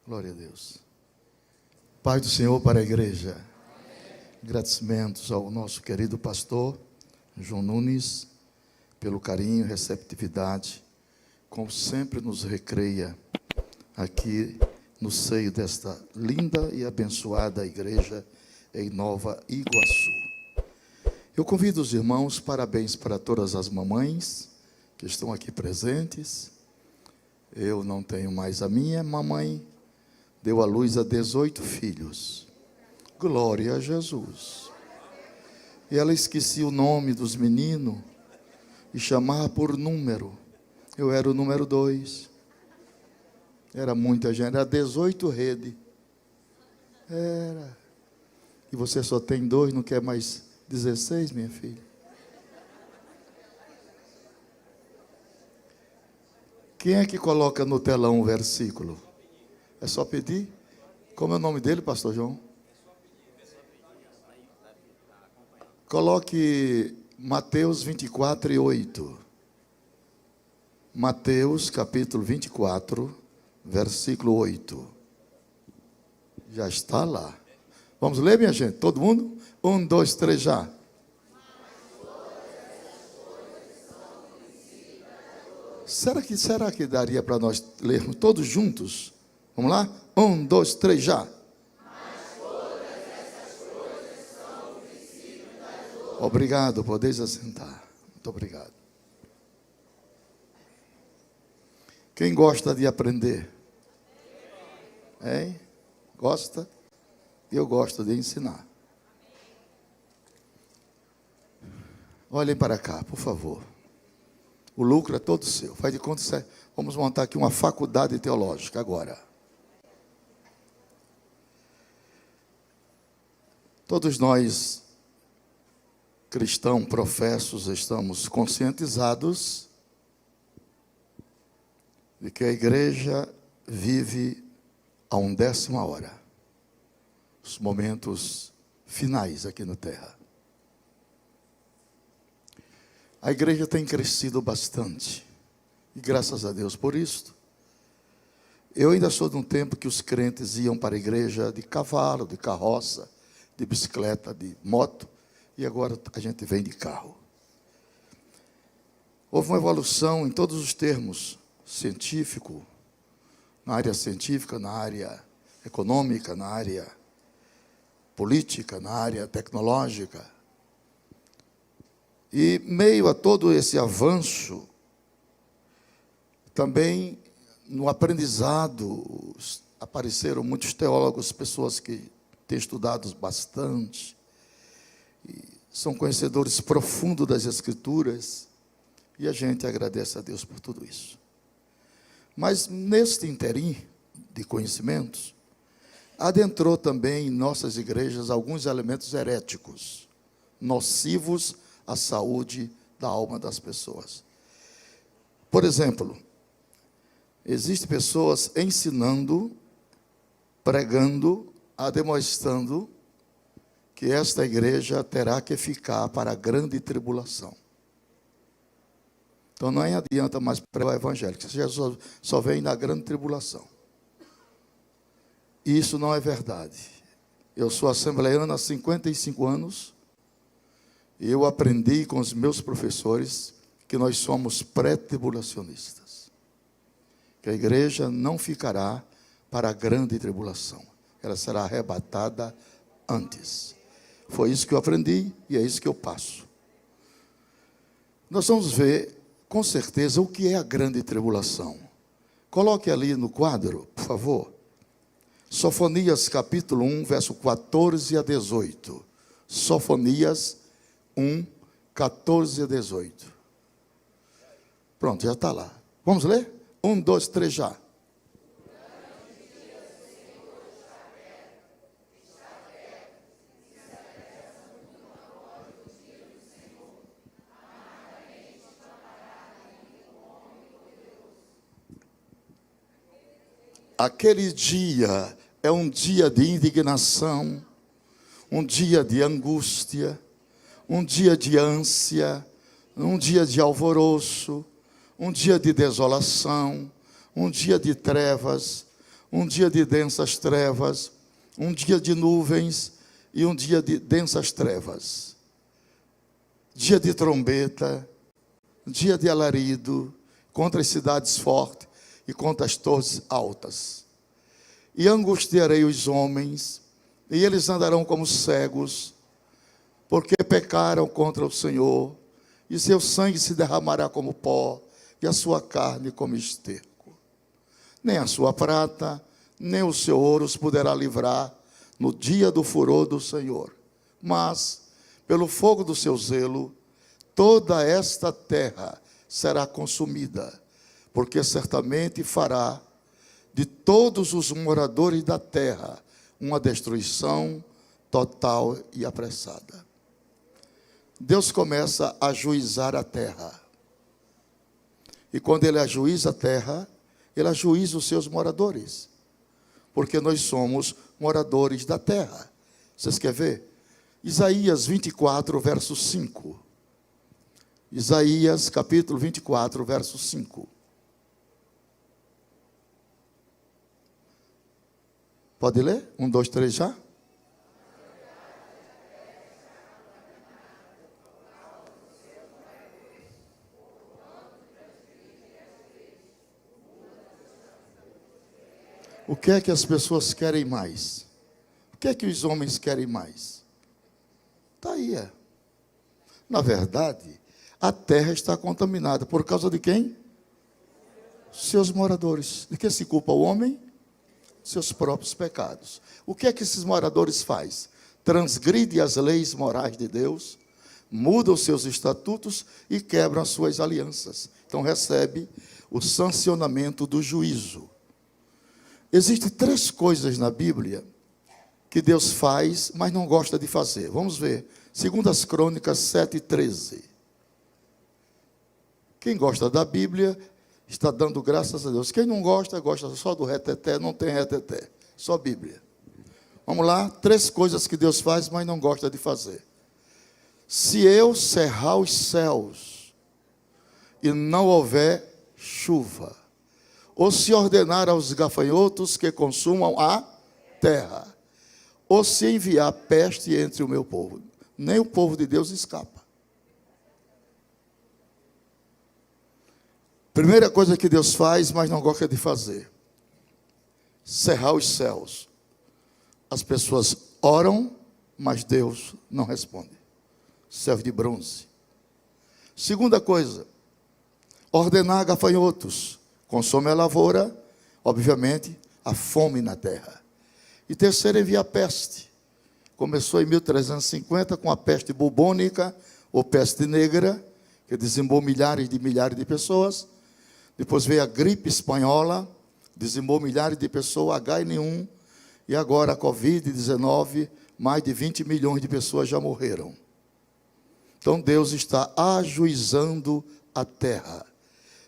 Glória a Deus. Pai do Senhor para a igreja. Agradecimentos ao nosso querido pastor João Nunes, pelo carinho e receptividade, como sempre nos recreia aqui no seio desta linda e abençoada igreja em Nova Iguaçu. Eu convido os irmãos, parabéns para todas as mamães que estão aqui presentes. Eu não tenho mais a minha mamãe, deu à luz a 18 filhos. Glória a Jesus. E ela esquecia o nome dos meninos e chamava por número. Eu era o número 2. Era muita gente, era 18 redes. Era. E você só tem 2, não quer mais 16, minha filha? Quem é que coloca no telão o versículo? É só pedir? Como é o nome dele, pastor João? Coloque Mateus 24 e 8. Mateus capítulo 24, versículo 8. Já está lá. Vamos ler, minha gente? Todo mundo? 1, 2, 3, já. Será que daria para nós lermos todos juntos? Vamos lá? 1, 2, 3, já. Obrigado, podeis assentar. Muito obrigado. Quem gosta de aprender? Hein? Gosta? Eu gosto de ensinar. Olhem para cá, por favor. O lucro é todo seu. Faz de conta que vamos montar aqui uma faculdade teológica agora. Todos nós, cristãos professos, estamos conscientizados de que a igreja vive a 1/10 hora, os momentos finais aqui na terra. A igreja tem crescido bastante, e graças a Deus por isso. Eu ainda sou de um tempo que os crentes iam para a igreja de cavalo, de carroça, de bicicleta, de moto, e agora a gente vem de carro. Houve uma evolução em todos os termos, científico, na área científica, na área econômica, na área política, na área tecnológica. E meio a todo esse avanço, também no aprendizado, apareceram muitos teólogos, pessoas que têm estudado bastante, e são conhecedores profundos das Escrituras, e a gente agradece a Deus por tudo isso. Mas neste interim de conhecimentos, adentrou também em nossas igrejas alguns elementos heréticos, nocivos à saúde da alma das pessoas. Por exemplo, existem pessoas ensinando, pregando, demonstrando que esta igreja terá que ficar para a grande tribulação. Então não adianta mais pregar o evangelho, que Jesus só vem na grande tribulação. E isso não é verdade. Eu sou assembleiano há 55 anos, e eu aprendi com os meus professores que nós somos pré-tribulacionistas. Que a igreja não ficará para a grande tribulação. Ela será arrebatada antes. Foi isso que eu aprendi e é isso que eu passo. Nós vamos ver, com certeza, o que é a grande tribulação. Coloque ali no quadro, por favor. Sofonias capítulo 1, verso 14 a 18. Sofonias 1, 14 a 18. Pronto, já está lá. Vamos ler? 1, 2, 3, já. Aquele dia é um dia de indignação, um dia de angústia, um dia de ânsia, um dia de alvoroço, um dia de desolação, um dia de trevas, um dia de densas trevas, um dia de nuvens e um dia de densas trevas. Dia de trombeta, dia de alarido, contra as cidades fortes e contra as torres altas. E angustiarei os homens, e eles andarão como cegos, porque pecaram contra o Senhor, e seu sangue se derramará como pó, e a sua carne como esterco. Nem a sua prata, nem o seu ouro os poderá livrar no dia do furor do Senhor. Mas, pelo fogo do seu zelo, toda esta terra será consumida, porque certamente fará de todos os moradores da terra uma destruição total e apressada. Deus começa a ajuizar a terra. E quando Ele ajuiza a terra, Ele ajuiza os seus moradores. Porque nós somos moradores da terra. Vocês querem ver? Isaías 24, verso 5. Isaías, capítulo 24, verso 5. Pode ler? 1, 2, 3 já? O que é que as pessoas querem mais? O que é que os homens querem mais? Está aí. Na verdade, a terra está contaminada. Por causa de quem? Seus moradores. De que se culpa o homem? Seus próprios pecados. O que é que esses moradores fazem? Transgridem as leis morais de Deus, mudam seus estatutos e quebram as suas alianças. Então recebe o sancionamento do juízo. Existem 3 coisas na Bíblia que Deus faz, mas não gosta de fazer. Vamos ver. 2 Crônicas 7:13. Quem gosta da Bíblia está dando graças a Deus. Quem não gosta, gosta só do reteté, não tem reteté. Só Bíblia. Vamos lá. 3 coisas que Deus faz, mas não gosta de fazer. Se eu cerrar os céus e não houver chuva, ou se ordenar aos gafanhotos que consumam a terra, ou se enviar peste entre o meu povo, nem o povo de Deus escapa. Primeira coisa que Deus faz, mas não gosta de fazer: cerrar os céus. As pessoas oram, mas Deus não responde. Céu de bronze. Segunda coisa, ordenar gafanhotos. Consome a lavoura, obviamente, a fome na terra. E terceiro, enviar peste. Começou em 1350 com a peste bubônica, ou peste negra, que dizimou milhares de pessoas. Depois veio a gripe espanhola, dizimou milhares de pessoas, H1N1. E agora a Covid-19, mais de 20 milhões de pessoas já morreram. Então Deus está ajuizando a terra.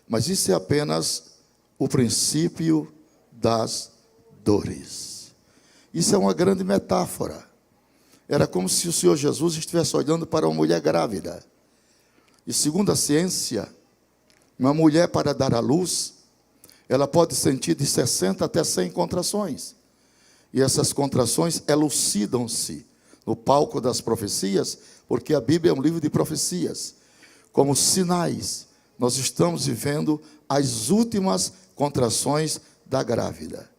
Mas isso é apenas o princípio das dores. Isso é uma grande metáfora. Era como se o Senhor Jesus estivesse olhando para uma mulher grávida. E segundo a ciência, uma mulher, para dar à luz, ela pode sentir de 60 até 100 contrações. E essas contrações elucidam-se no palco das profecias, porque a Bíblia é um livro de profecias. Como sinais, nós estamos vivendo as últimas contrações da grávida.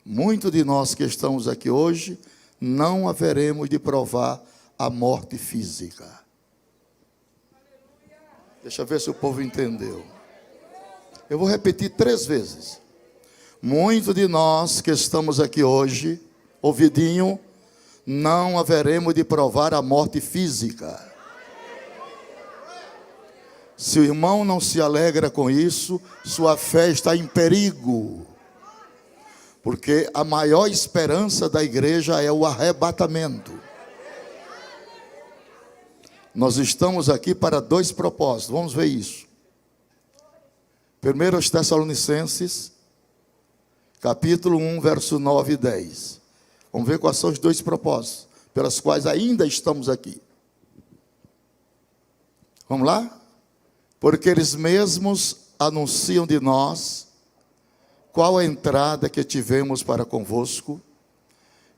Muitos de nós que estamos aqui hoje, não haveremos de provar a morte física. Deixa eu ver se o povo entendeu. Eu vou repetir 3 vezes. Muitos de nós que estamos aqui hoje, ouvidinho, não haveremos de provar a morte física. Se o irmão não se alegra com isso, sua fé está em perigo. Porque a maior esperança da igreja é o arrebatamento. Nós estamos aqui para 2 propósitos, vamos ver isso. Primeiro aos Tessalonicenses, capítulo 1, verso 9 e 10. Vamos ver quais são os 2 propósitos, pelas quais ainda estamos aqui. Vamos lá? Porque eles mesmos anunciam de nós qual a entrada que tivemos para convosco,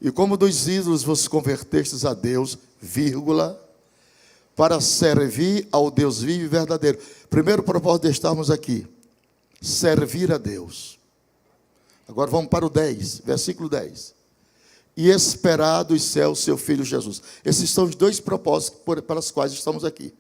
e como dos ídolos vos convertestes a Deus, vírgula, para servir ao Deus vivo e verdadeiro. Primeiro propósito de estarmos aqui, servir a Deus. Agora vamos para o 10, versículo 10. E esperar dos céus seu Filho Jesus. Esses são os dois propósitos pelos quais estamos aqui.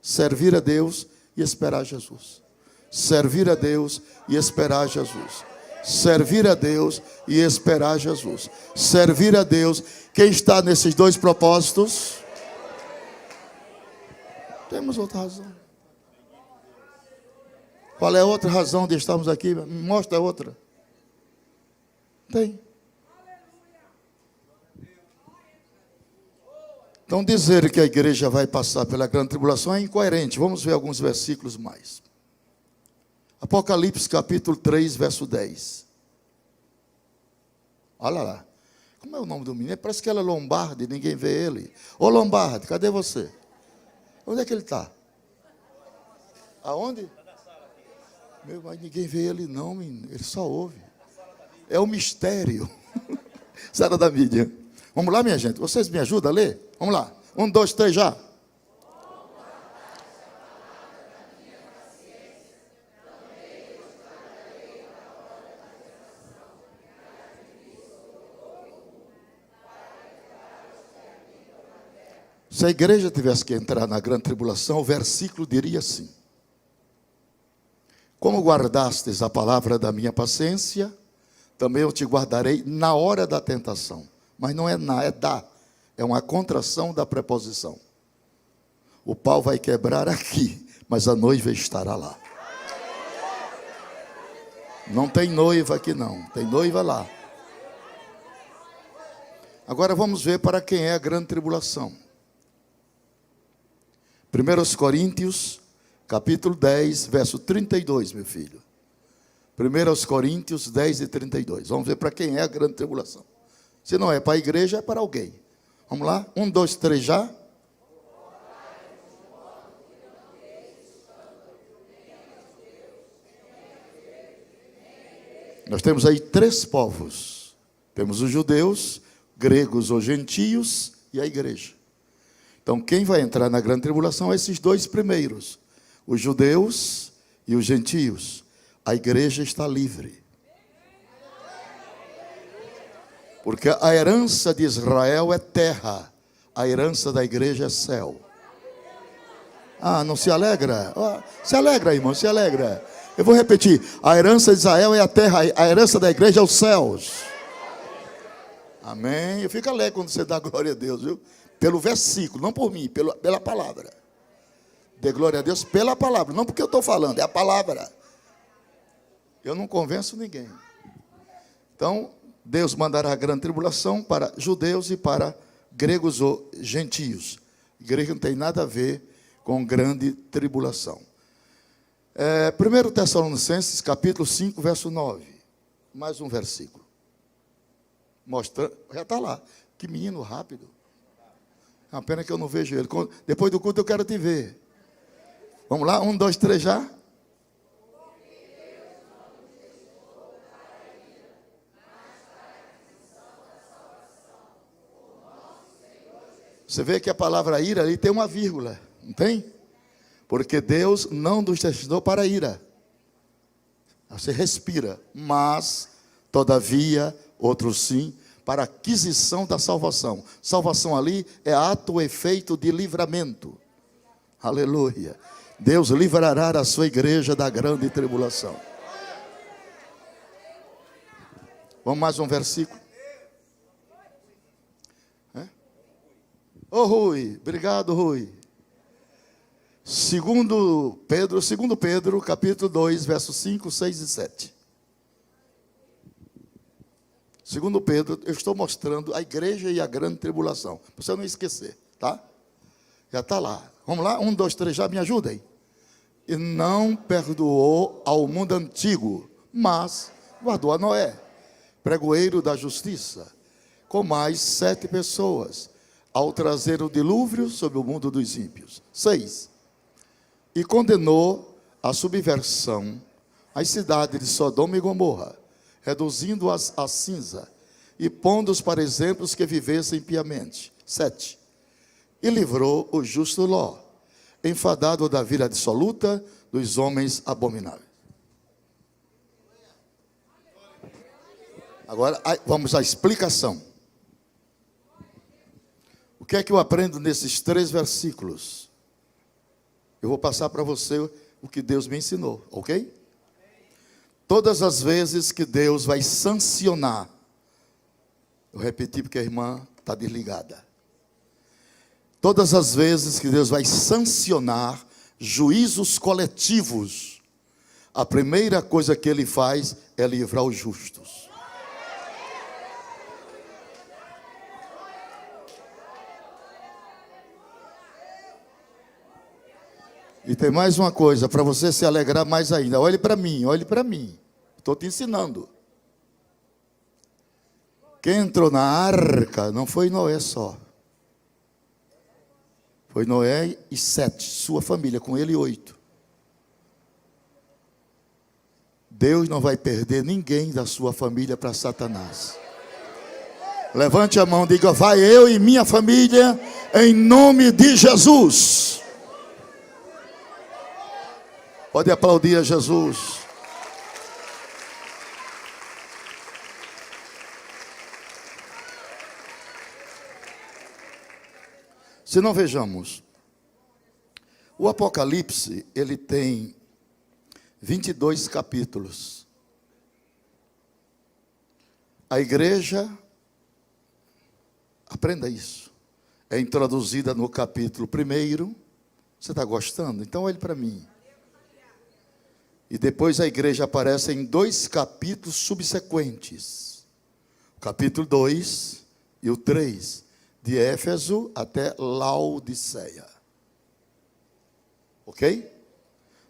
Servir a Deus e esperar Jesus. Servir a Deus e esperar Jesus. Servir a Deus e esperar Jesus. Servir a Deus. Quem está nesses dois propósitos? Temos outra razão. Qual é a outra razão de estarmos aqui? Me mostra a outra. Tem. Então dizer que a igreja vai passar pela grande tribulação é incoerente. Vamos ver alguns versículos mais. Apocalipse capítulo 3, verso 10. Olha lá. Como é o nome do menino? Parece que ela é Lombardi, ninguém vê ele. Ô Lombardi, cadê você? Onde é que ele está? Aonde? Meu, mas ninguém vê ele não, menino. Ele só ouve. É o mistério. Sara da mídia. Vamos lá, minha gente. Vocês me ajudam a ler? Vamos lá. 1, 2, 3, já. Se a igreja tivesse que entrar na grande tribulação, o versículo diria assim: como guardastes a palavra da minha paciência, também eu te guardarei na hora da tentação. Mas não é na, é da. É uma contração da preposição. O pau vai quebrar aqui, mas a noiva estará lá. Não tem noiva aqui não, tem noiva lá. Agora vamos ver para quem é a grande tribulação. 1 Coríntios, capítulo 10, verso 32, meu filho. 1 Coríntios 10 e 32. Vamos ver para quem é a grande tribulação. Se não é para a igreja, é para alguém. Vamos lá? 1, 2, 3, já. Nós temos aí 3 povos. Temos os judeus, gregos ou gentios e a igreja. Então, quem vai entrar na grande tribulação é esses 2 primeiros. Os judeus e os gentios. A igreja está livre. Porque a herança de Israel é terra. A herança da igreja é céu. Ah, não se alegra? Se alegra, irmão, se alegra. Eu vou repetir. A herança de Israel é a terra. A herança da igreja é os céus. Amém. Eu fico alegre quando você dá glória a Deus, viu? Pelo versículo, não por mim, pela palavra. Dê glória a Deus pela palavra. Não porque eu estou falando, é a palavra. Eu não convenço ninguém. Então, Deus mandará a grande tribulação para judeus e para gregos ou gentios. Igreja não tem nada a ver com grande tribulação. 1 Tessalonicenses, capítulo 5, verso 9. Mais um versículo. Mostrando, já está lá. Que menino rápido. É uma pena que eu não vejo ele. Depois do culto eu quero te ver. Vamos lá? 1, 2, 3, já. Você vê que a palavra ira ali tem uma vírgula, não tem? Porque Deus não nos destinou para a ira. Você respira, mas, todavia, outros sim, para a aquisição da salvação. Salvação ali é ato ou efeito de livramento. Aleluia. Deus livrará a sua igreja da grande tribulação. Vamos mais um versículo. Ô Rui, obrigado Rui. Segundo Pedro, capítulo 2, versos 5, 6 e 7. Segundo Pedro, eu estou mostrando a igreja e a grande tribulação. Para você não esquecer, tá? Já está lá. Vamos lá? 1, 2, 3, já me ajudem. E não perdoou ao mundo antigo, mas guardou a Noé, pregoeiro da justiça, com mais 7 pessoas, ao trazer o dilúvio sobre o mundo dos ímpios. 6. E condenou a subversão as cidades de Sodoma e Gomorra, reduzindo-as a cinza, e pondo-os para exemplos que vivessem piamente. 7. E livrou o justo Ló, enfadado da vida dissoluta dos homens abomináveis. Agora, vamos à explicação. O que é que eu aprendo nesses 3 versículos? Eu vou passar para você o que Deus me ensinou, ok? Todas as vezes que Deus vai sancionar, eu repeti porque a irmã está desligada. Todas as vezes que Deus vai sancionar juízos coletivos, a primeira coisa que Ele faz é livrar os justos. E tem mais uma coisa, para você se alegrar mais ainda. Olhe para mim, olhe para mim. Estou te ensinando. Quem entrou na arca não foi Noé só. Foi Noé e 7, sua família, com ele 8. Deus não vai perder ninguém da sua família para Satanás. Levante a mão e diga: vai eu e minha família, em nome de Jesus. Pode aplaudir a Jesus. Se não vejamos, o Apocalipse, ele tem 22 capítulos. A igreja, aprenda isso, é introduzida no capítulo 1. Você está gostando? Então olhe para mim. E depois a igreja aparece em 2 capítulos subsequentes. O capítulo 2 e o 3. De Éfeso até Laodiceia. Ok?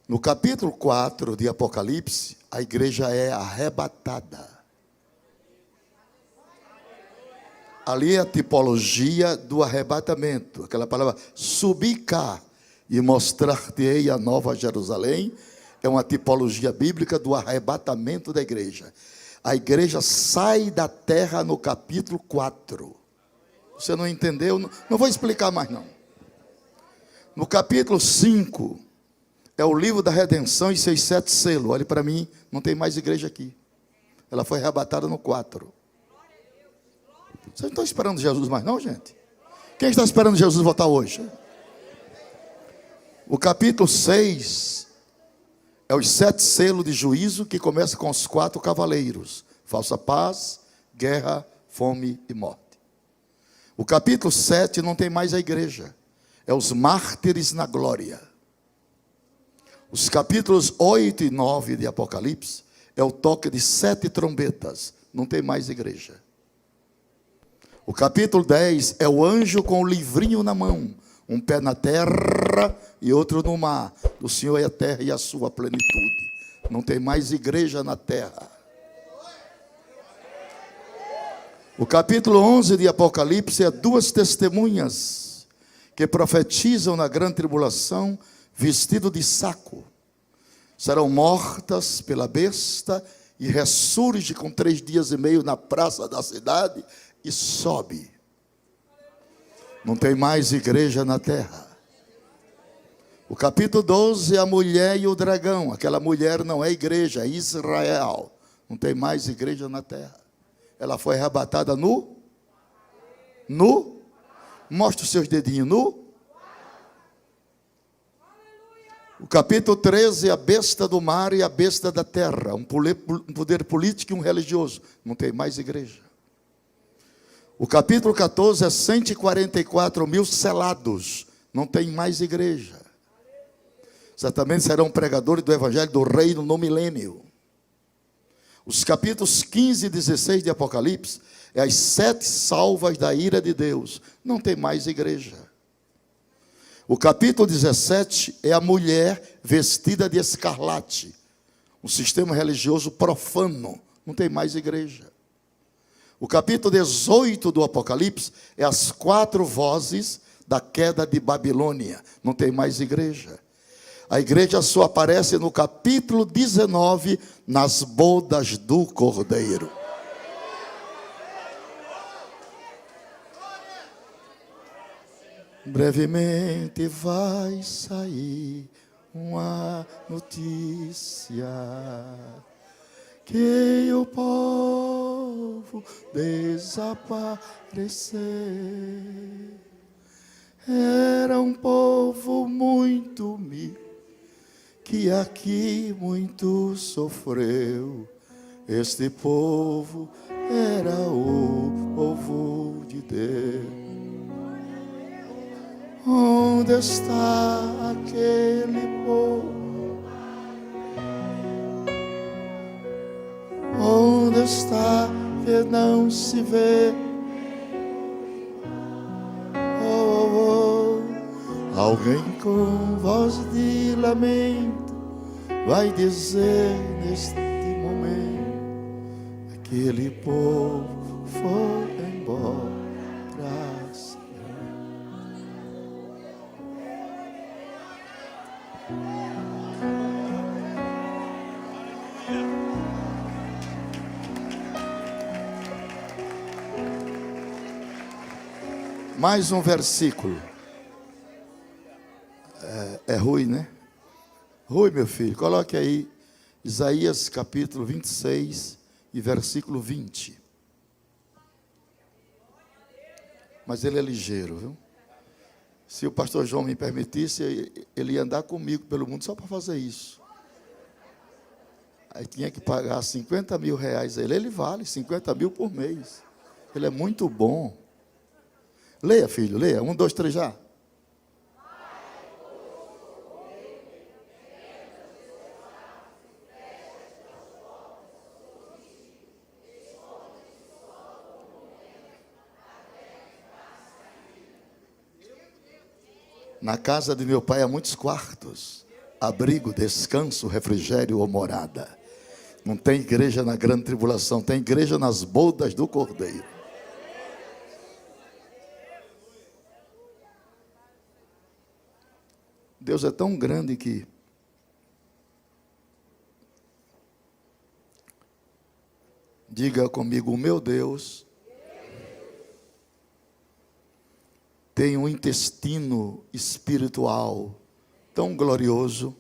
No capítulo 4 de Apocalipse, a igreja é arrebatada. Ali é a tipologia do arrebatamento. Aquela palavra, subir cá e mostrar-te-ei a nova Jerusalém, é uma tipologia bíblica do arrebatamento da igreja. A igreja sai da terra no capítulo 4. Você não entendeu? Não vou explicar mais não. No capítulo 5, é o livro da redenção e seus 7 selos. Olhe para mim, não tem mais igreja aqui. Ela foi arrebatada no 4. Vocês não estão esperando Jesus mais não, gente? Quem está esperando Jesus voltar hoje? O capítulo 6 é os 7 selos de juízo, que começa com os 4 cavaleiros: falsa paz, guerra, fome e morte. O capítulo 7 não tem mais a igreja. É os mártires na glória. Os capítulos 8 e 9 de Apocalipse é o toque de 7 trombetas. Não tem mais igreja. O capítulo 10 é o anjo com o livrinho na mão. Um pé na terra e outro no mar. O Senhor é a terra e a sua plenitude. Não tem mais igreja na terra. O capítulo 11 de Apocalipse é 2 testemunhas que profetizam na grande tribulação, vestido de saco. Serão mortas pela besta e ressurge com 3 dias e meio na praça da cidade e sobe. Não tem mais igreja na terra. O capítulo 12 é a mulher e o dragão. Aquela mulher não é igreja, é Israel. Não tem mais igreja na terra. Ela foi arrebatada no? Mostra os seus dedinhos no? O capítulo 13 é a besta do mar e a besta da terra. Um poder político e um religioso. Não tem mais igreja. O capítulo 14 é 144 mil selados. Não tem mais igreja. Certamente serão pregadores do evangelho do reino no milênio. Os capítulos 15 e 16 de Apocalipse é as 7 salvas da ira de Deus. Não tem mais igreja. O capítulo 17 é a mulher vestida de escarlate. Um sistema religioso profano. Não tem mais igreja. O capítulo 18 do Apocalipse é as 4 vozes da queda de Babilônia. Não tem mais igreja. A igreja só aparece no capítulo 19, nas bodas do Cordeiro. Brevemente vai sair uma notícia que o povo desapareceu. Era um povo muito humilde, que aqui muito sofreu. Este povo era o povo de Deus. Onde está aquele povo? Onde está que não se vê? Oh, oh, oh. Alguém com voz de lamento vai dizer neste momento: aquele povo foi embora. Mais um versículo. É Rui, né? Rui, meu filho, coloque aí Isaías capítulo 26 e versículo 20. Mas ele é ligeiro, viu? Se o pastor João me permitisse, ele ia andar comigo pelo mundo só para fazer isso. Aí tinha que pagar 50 mil reais a ele. Ele vale 50 mil por mês. Ele é muito bom. Leia, filho, leia. 1, 2, 3 já. Na casa de meu pai há muitos quartos, abrigo, descanso, refrigério ou morada. Não tem igreja na grande tribulação, tem igreja nas bodas do Cordeiro. Deus é tão grande que diga comigo: o meu Deus tem um intestino espiritual tão glorioso.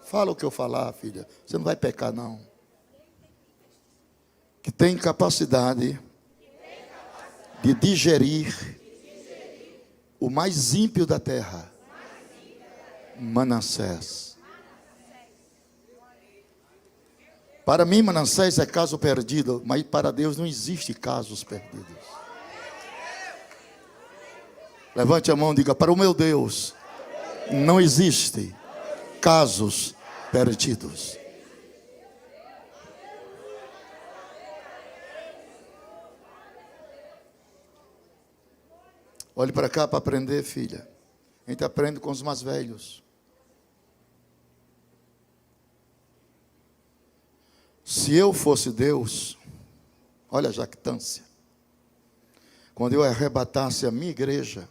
Fala o que eu falar, filha. Você não vai pecar, não. Que tem capacidade de digerir o mais ímpio da terra, Manassés. Para mim, Manassés é caso perdido, mas para Deus não existe casos perdidos. Levante a mão e diga: para o meu Deus não existe casos perdidos. Olhe para cá para aprender, filha. A gente aprende com os mais velhos. Se eu fosse Deus, olha a jactância. Quando eu arrebatasse a minha igreja,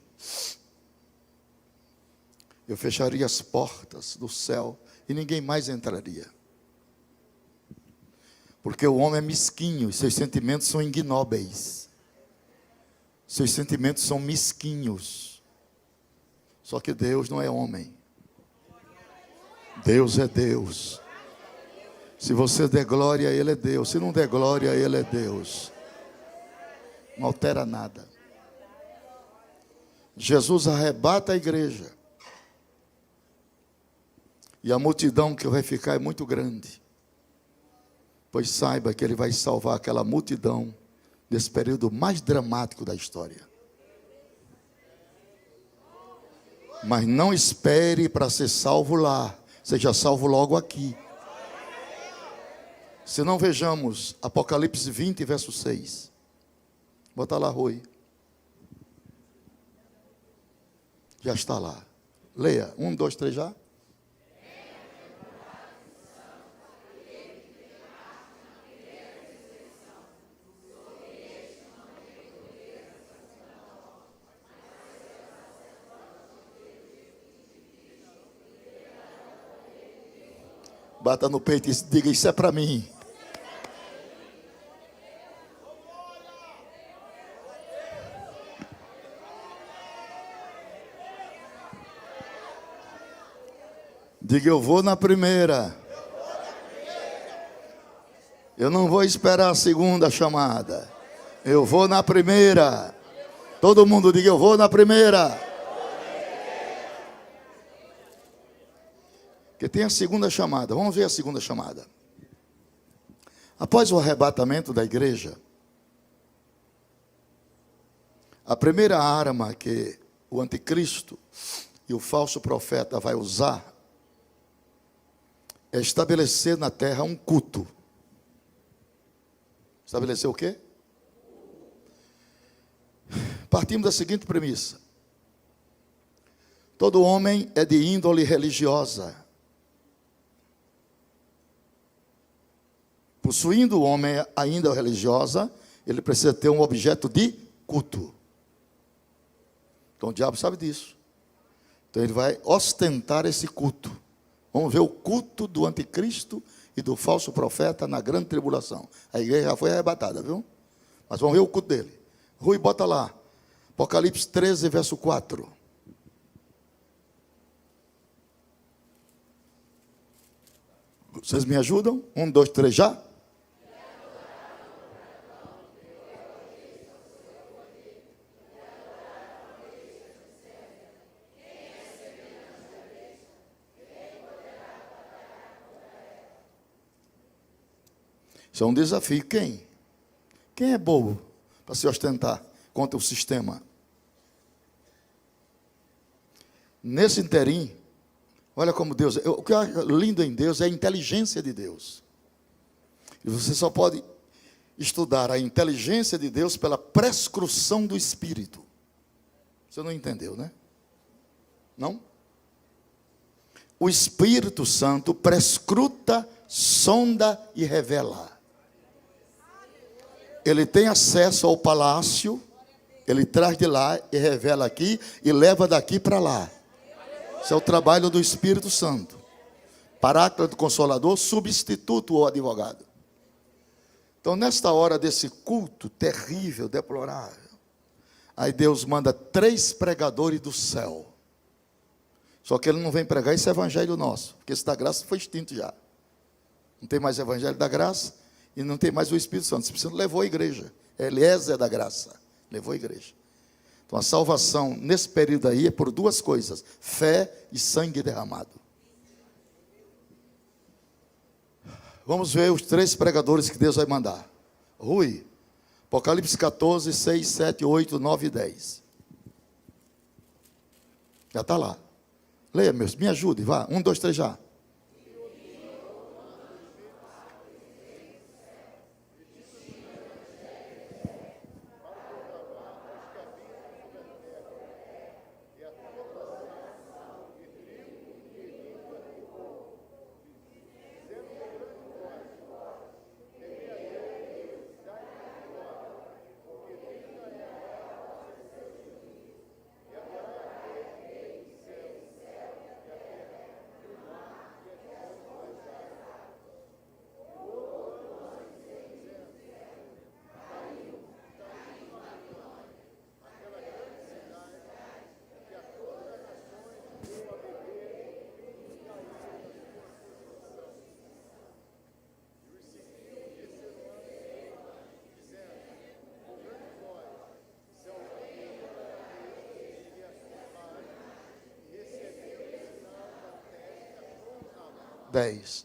eu fecharia as portas do céu e ninguém mais entraria. Porque o homem é mesquinho e seus sentimentos são ignóbeis. Seus sentimentos são mesquinhos. Só que Deus não é homem. Deus é Deus. Se você der glória, Ele é Deus. Se não der glória, Ele é Deus. Não altera nada. Jesus arrebata a igreja. E a multidão que vai ficar é muito grande. Pois saiba que Ele vai salvar aquela multidão nesse período mais dramático da história. Mas não espere para ser salvo lá. Seja salvo logo aqui. Se não, vejamos Apocalipse 20, verso 6. Bota lá, Rui. Já está lá. Leia. 1, 2, 3 já. Bata no peito e diga: isso é para mim. Diga: eu vou na primeira. Eu não vou esperar a segunda chamada. Eu vou na primeira. Todo mundo diga: eu vou na primeira. Porque tem a segunda chamada. Vamos ver a segunda chamada. Após o arrebatamento da igreja, a primeira arma que o anticristo e o falso profeta vai usar é estabelecer na terra um culto. Estabelecer o quê? Partimos da seguinte premissa: todo homem é de índole religiosa. Possuindo o homem a índole religiosa, ele precisa ter um objeto de culto. Então o diabo sabe disso. Então ele vai ostentar esse culto. Vamos ver o culto do anticristo e do falso profeta na grande tribulação. A igreja já foi arrebatada, viu? Mas vamos ver o culto dele. Rui, bota lá. Apocalipse 13, verso 4. Vocês me ajudam? 1, 2, 3, já? Isso é um desafio. Quem? Quem é bobo para se ostentar contra o sistema? Nesse interim, olha como Deus... O que eu acho lindo em Deus é a inteligência de Deus. E você só pode estudar a inteligência de Deus pela prescrução do Espírito. Você não entendeu, né? Não? O Espírito Santo prescruta, sonda e revela. Ele tem acesso ao palácio, ele traz de lá e revela aqui e leva daqui para lá. Esse é o trabalho do Espírito Santo. Paráclito, Consolador, substituto ou advogado. Então, nesta hora desse culto terrível, deplorável, aí Deus manda 3 pregadores do céu. Só que ele não vem pregar esse evangelho nosso, porque esse da graça foi extinto já. Não tem mais evangelho da graça. E não tem mais o Espírito Santo. O Espírito Santo levou a igreja. Eliezer da graça. Levou a igreja. Então a salvação nesse período aí é por 2 coisas: fé e sangue derramado. Vamos ver os 3 pregadores que Deus vai mandar. Rui, Apocalipse 14, 6, 7, 8, 9 e 10. Já está lá. Leia, meus, me ajude, vá. 1, 2, 3, já. Dez.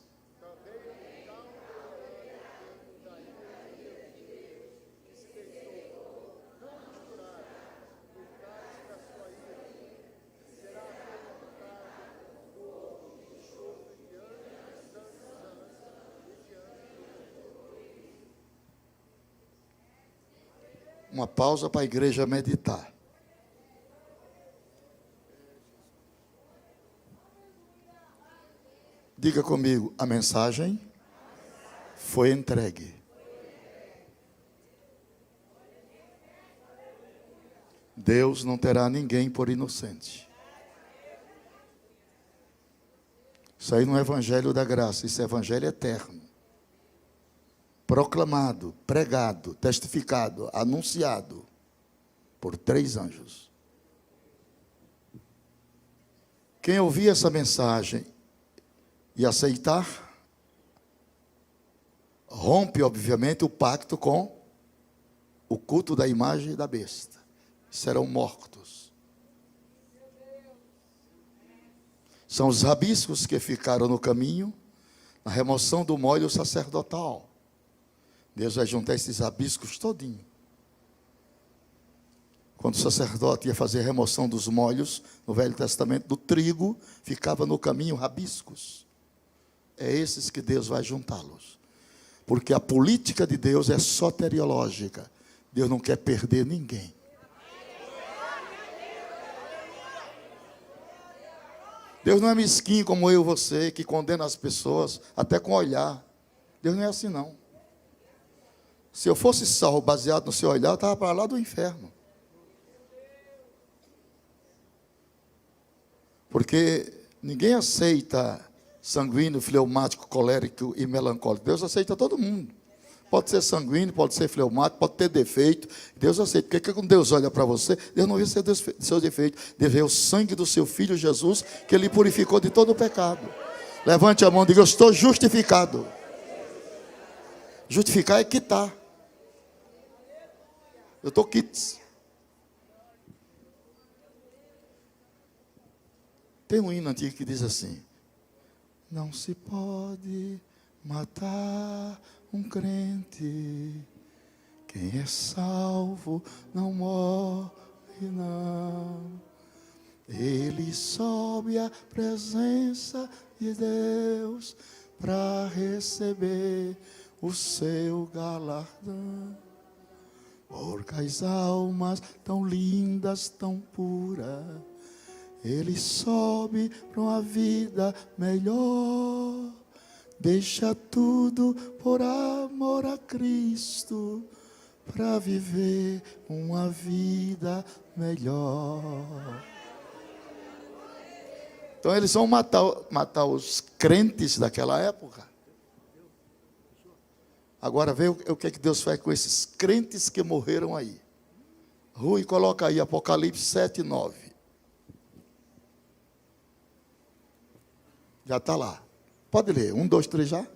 Uma pausa para a igreja meditar. Diga comigo: a mensagem foi entregue. Deus não terá ninguém por inocente. Isso aí não é evangelho da graça, isso é evangelho eterno. Proclamado, pregado, testificado, anunciado por 3 anjos. Quem ouvir essa mensagem e aceitar, rompe, obviamente, o pacto com o culto da imagem da besta. Serão mortos. São os rabiscos que ficaram no caminho, na remoção do molho sacerdotal. Deus vai juntar esses rabiscos todinho. Quando o sacerdote ia fazer a remoção dos molhos, no Velho Testamento, do trigo, ficava no caminho rabiscos. É esses que Deus vai juntá-los. Porque a política de Deus é soteriológica. Deus não quer perder ninguém. Deus não é mesquinho como eu e você, que condena as pessoas até com olhar. Deus não é assim, não. Se eu fosse salvo baseado no seu olhar, eu estava para lá do inferno. Porque ninguém aceita sanguíneo, fleumático, colérico e melancólico. Deus aceita todo mundo. Pode ser sanguíneo, pode ser fleumático, pode ter defeito. Deus aceita. Porque quando Deus olha para você, Deus não vê seus defeitos. Deus vê o sangue do seu Filho Jesus, que Ele purificou de todo o pecado. Levante a mão e diga: eu estou justificado. Justificar é quitar. Eu estou quites. Tem um hino antigo que diz assim: não se pode matar um crente, quem é salvo não morre não. Ele sobe à presença de Deus para receber o seu galardão. Porque as almas tão lindas, tão puras, ele sobe para uma vida melhor. Deixa tudo por amor a Cristo, para viver uma vida melhor. Então eles vão matar os crentes daquela época. Agora vê o que é que Deus faz com esses crentes que morreram aí. Rui, coloca aí Apocalipse 7, 9. Já está lá. Pode ler. 1, 2, 3 já?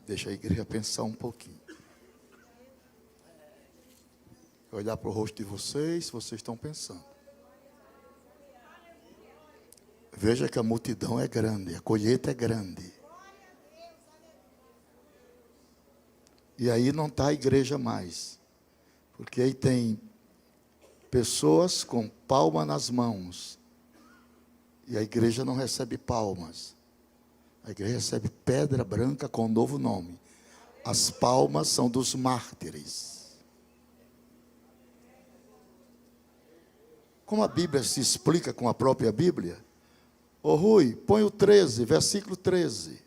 Deixa a igreja pensar um pouquinho. Olhar para o rosto de vocês estão pensando. Veja que a multidão é grande, a colheita é grande. E aí não está a igreja mais. Porque aí tem pessoas com palma nas mãos. E a igreja não recebe palmas. A igreja recebe pedra branca com um novo nome. As palmas são dos mártires. Como a Bíblia se explica com a própria Bíblia, ô Rui, põe o 13, versículo 13.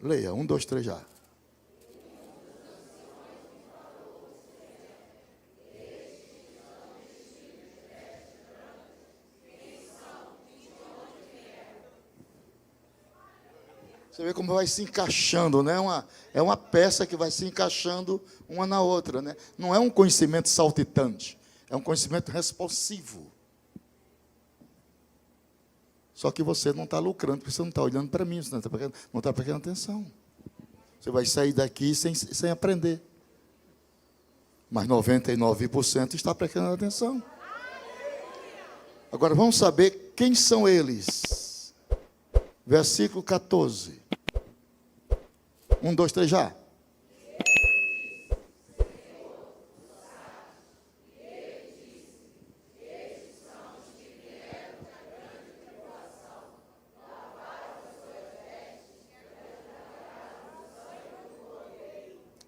Leia, 1, 2, 3 já. Você vê como vai se encaixando, né? É uma peça que vai se encaixando uma na outra, né? Não é um conhecimento saltitante, é um conhecimento responsivo. Só que você não está lucrando, porque você não está olhando para mim, você não está prestando atenção. Você vai sair daqui sem aprender. Mas 99% está prestando atenção. Agora vamos saber quem são eles. Versículo 14. 1, 2, 3 já.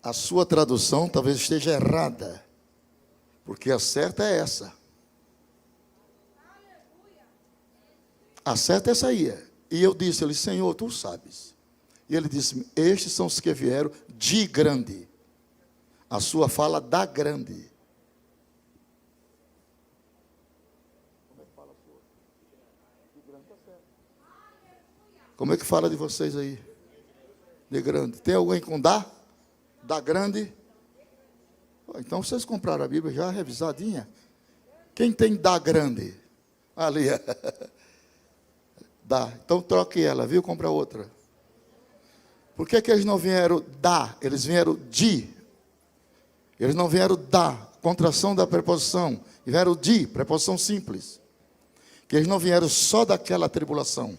A sua tradução talvez esteja errada, porque a certa é essa. A certa é essa aí. E eu disse, ele, Senhor, tu sabes. E ele disse, estes são os que vieram de grande. A sua fala da grande. Como é que fala de vocês aí? De grande. Tem alguém com da? Da grande? Então vocês compraram a Bíblia já revisadinha? Quem tem da grande? Ali. Dá. Então troque ela, viu? Compra outra. Por que eles não vieram da? Eles vieram de. Eles não vieram da, contração da preposição. Vieram de, preposição simples. Que eles não vieram só daquela tribulação.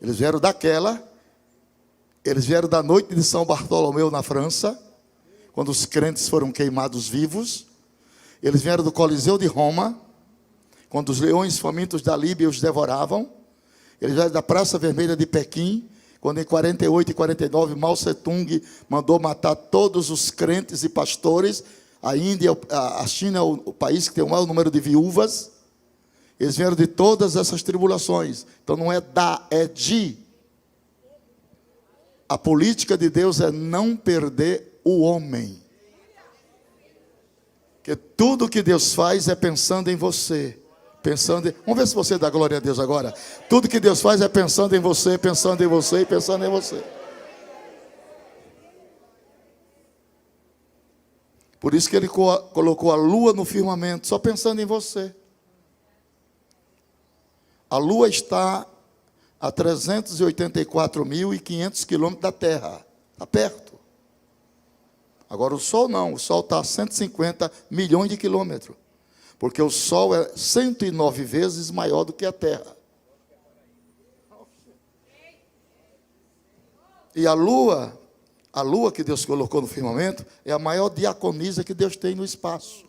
Eles vieram daquela. Eles vieram da noite de São Bartolomeu na França, quando os crentes foram queimados vivos. Eles vieram do Coliseu de Roma, quando os leões famintos da Líbia os devoravam. Eles vieram da Praça Vermelha de Pequim, quando em 48 e 49 Mao Tse-tung mandou matar todos os crentes e pastores. A Índia, a China é o país que tem o maior número de viúvas. Eles vieram de todas essas tribulações. Então não é da, é de. A política de Deus é não perder o homem. Porque tudo que Deus faz é pensando em você. Vamos ver se você dá glória a Deus agora. Tudo que Deus faz é pensando em você, pensando em você e pensando em você. Por isso que ele colocou a lua no firmamento, só pensando em você. A lua está a 384.500 quilômetros da Terra. Está perto. Agora o Sol não. O Sol está a 150 milhões de quilômetros. Porque o Sol é 109 vezes maior do que a Terra. E a lua que Deus colocou no firmamento, é a maior diaconisa que Deus tem no espaço.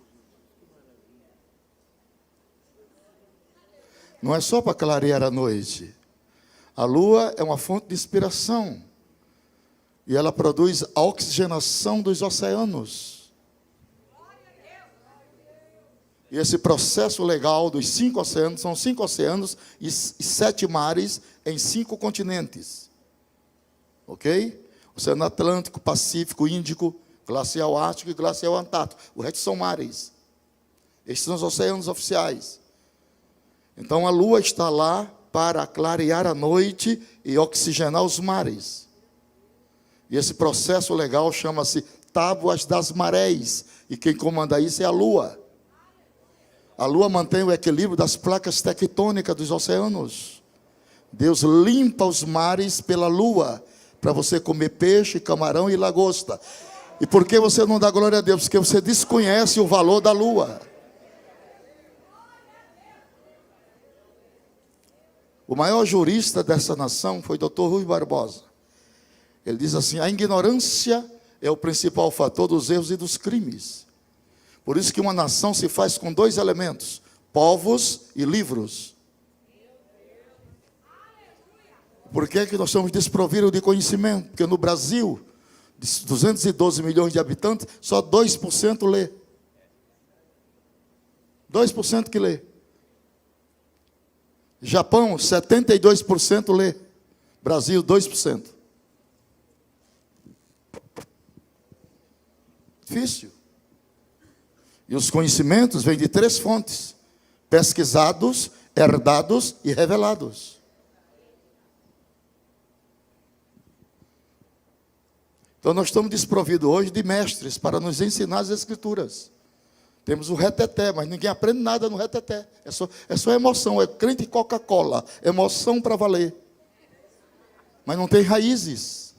Não é só para clarear a noite. A lua é uma fonte de inspiração. E ela produz a oxigenação dos oceanos. E esse processo legal dos 5 oceanos, são 5 oceanos e 7 mares em 5 continentes. Ok? Oceano Atlântico, Pacífico, Índico, Glacial Ártico e Glacial Antártico. O resto são mares. Estes são os oceanos oficiais. Então a lua está lá para clarear a noite e oxigenar os mares. E esse processo legal chama-se Tábuas das Marés. E quem comanda isso é a lua. A lua mantém o equilíbrio das placas tectônicas dos oceanos. Deus limpa os mares pela lua, para você comer peixe, camarão e lagosta. E por que você não dá glória a Deus? Porque você desconhece o valor da lua. O maior jurista dessa nação foi o Dr. Rui Barbosa. Ele diz assim: a ignorância é o principal fator dos erros e dos crimes. Por isso que uma nação se faz com 2 elementos: povos e livros. Por que nós somos desprovidos de conhecimento? Porque no Brasil, de 212 milhões de habitantes, só 2% lê. 2% que lê. Japão, 72% lê. Brasil, 2%. Difícil. E os conhecimentos vêm de 3 fontes: pesquisados, herdados e revelados. Então nós estamos desprovidos hoje de mestres para nos ensinar as Escrituras. Temos o reteté, mas ninguém aprende nada no reteté. É só emoção, é crente Coca-Cola, emoção para valer. Mas não tem raízes.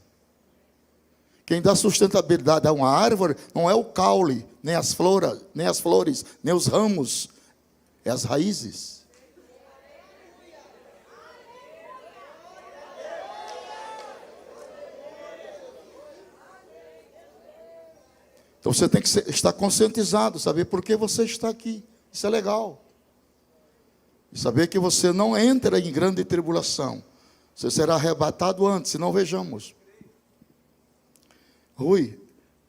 Quem dá sustentabilidade a uma árvore não é o caule, nem as flores, nem os ramos, é as raízes. Então você tem que estar conscientizado, saber por que você está aqui. Isso é legal. E saber que você não entra em grande tribulação. Você será arrebatado antes, se não vejamos. Rui,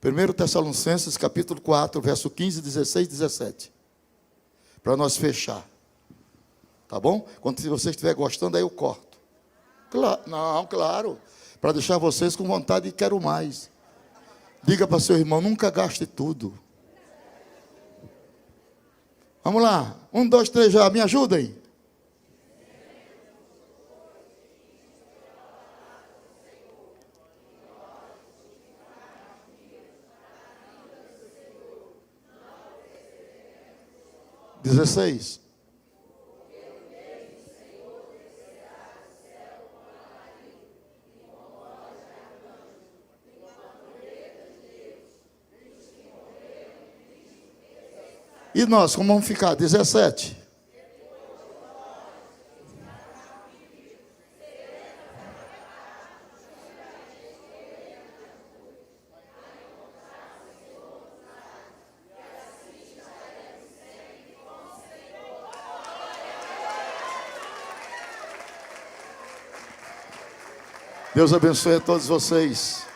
1 Tessalonicenses capítulo 4, verso 15, 16 e 17. Para nós fechar. Tá bom? Quando você estiver gostando, aí eu corto. Claro, não, claro. Para deixar vocês com vontade e quero mais. Diga para seu irmão, nunca gaste tudo. Vamos lá. 1, 2, 3 já. Me ajudem. Dezesseis. E nós, como vamos ficar? 17. Deus abençoe a todos vocês.